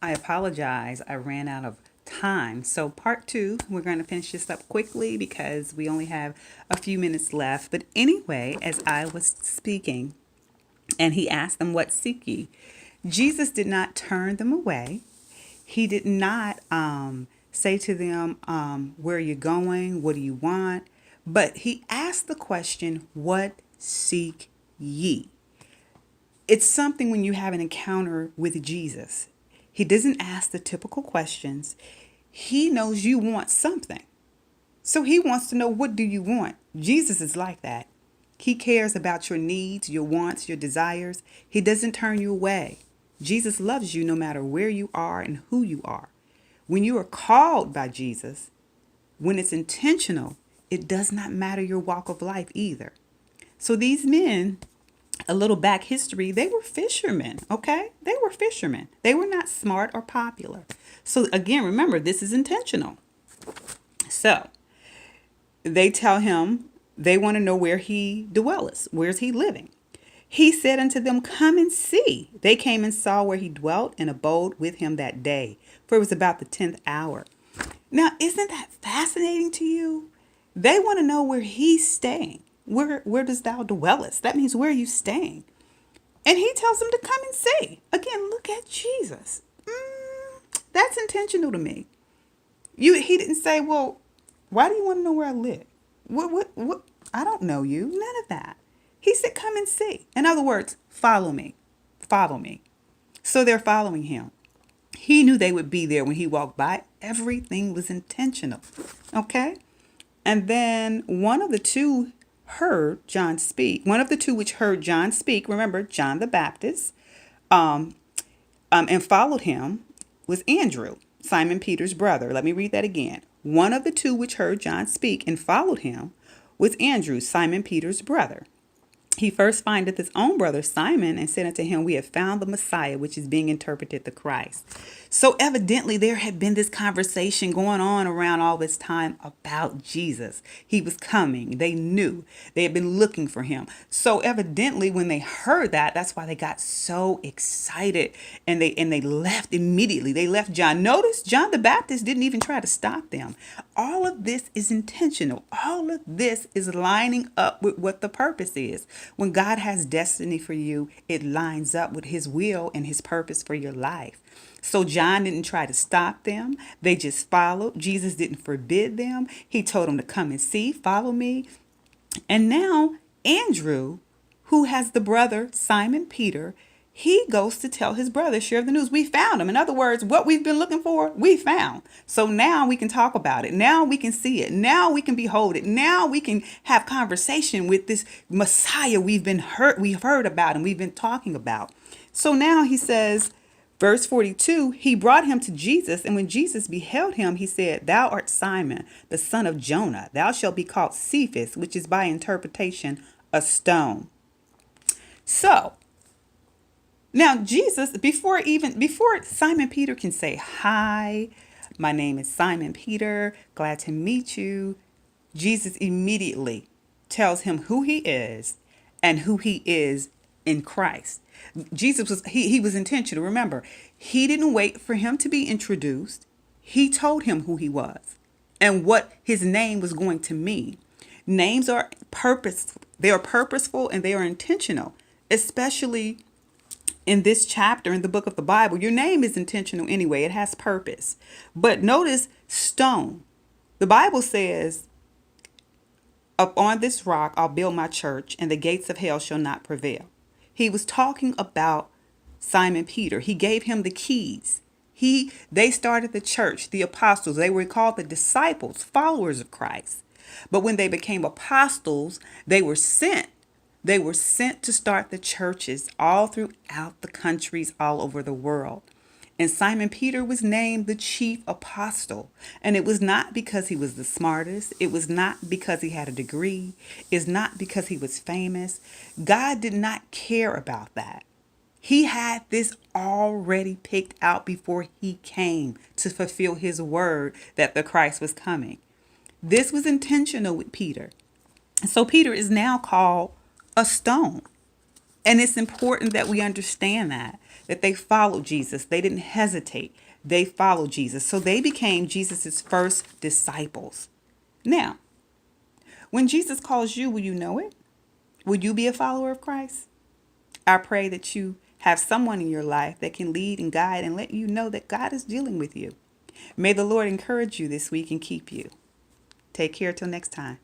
I apologize. I ran out of time. So, part two, we're going to finish this up quickly because we only have a few minutes left. But anyway, as I was speaking, and he asked them, "What seek ye?" Jesus did not turn them away. He did not say to them, "Where are you going? What do you want?" But he asked the question, "What seek ye?" It's something when you have an encounter with Jesus. He doesn't ask the typical questions. He knows you want something. So he wants to know, what do you want? Jesus is like that. He cares about your needs, your wants, your desires. He doesn't turn you away. Jesus loves you no matter where you are and who you are. When you are called by Jesus, when it's intentional, it does not matter your walk of life either. So these men, a little back history, they were fishermen, okay? They were fishermen. They were not smart or popular. So again, remember, this is intentional. So they tell him they want to know where he dwelleth, where's he living. He said unto them, "Come and see." They came and saw where he dwelt and abode with him that day, for it was about the 10th hour. Now, isn't that fascinating to you? They want to know where he's staying. Where does thou dwellest? That means, where are you staying? And he tells them to come and see. Again, look at Jesus. That's intentional to me. He didn't say, "Well, why do you want to know where I live? What? I don't know you." None of that. He said, "Come and see." In other words, follow me. Follow me. So they're following him. He knew they would be there when he walked by. Everything was intentional. Okay? And then one of the two heard John speak. One of the two which heard John speak, remember, John the Baptist, and followed him was Andrew, Simon Peter's brother. Let me read that again. One of the two which heard John speak and followed him was Andrew, Simon Peter's brother. He first findeth his own brother Simon and said unto him, "We have found the Messiah," which is being interpreted the Christ. So evidently there had been this conversation going on around all this time about Jesus. He was coming. They knew. They had been looking for him. So evidently when they heard that, that's why they got so excited, and they left immediately. They left John. Notice John the Baptist didn't even try to stop them. All of this is intentional. All of this is lining up with what the purpose is. When God has destiny for you, it lines up with his will and his purpose for your life. So John didn't try to stop them. They just followed. Jesus didn't forbid them. He told them to come and see, follow me. And now Andrew, who has the brother Simon Peter, he goes to tell his brother, share the news. We found him. In other words, what we've been looking for, we found. So now we can talk about it. Now we can see it. Now we can behold it. Now we can have conversation with this Messiah we've heard about and we've been talking about. So now he says, verse 42, he brought him to Jesus, and when Jesus beheld him, he said, "Thou art Simon, the son of Jonah. Thou shalt be called Cephas," which is by interpretation a stone. So now Jesus, before Simon Peter can say, "Hi, my name is Simon Peter, glad to meet you," Jesus immediately tells him who he is and who he is in Christ. Jesus he was intentional. Remember, he didn't wait for him to be introduced. He told him who he was and what his name was going to mean. Names are purposeful. They are purposeful and they are intentional, especially in this chapter in the book of the Bible. Your name is intentional anyway. It has purpose. But notice stone. The Bible says, "Upon this rock I'll build my church, and the gates of hell shall not prevail." He was talking about Simon Peter. He gave him the keys. They started the church, the apostles. They were called the disciples, followers of Christ. But when they became apostles, they were sent. They were sent to start the churches all throughout the countries all over the world. And Simon Peter was named the chief apostle. And it was not because he was the smartest. It was not because he had a degree. It's not because he was famous. God did not care about that. He had this already picked out before he came to fulfill his word that the Christ was coming. This was intentional with Peter. So Peter is now called a stone. And it's important that we understand that that they followed Jesus. They didn't hesitate. They followed Jesus. So they became Jesus's first disciples. Now, when Jesus calls you, will you know it? Will you be a follower of Christ? I pray that you have someone in your life that can lead and guide and let you know that God is dealing with you. May the Lord encourage you this week and keep you. Take care till next time.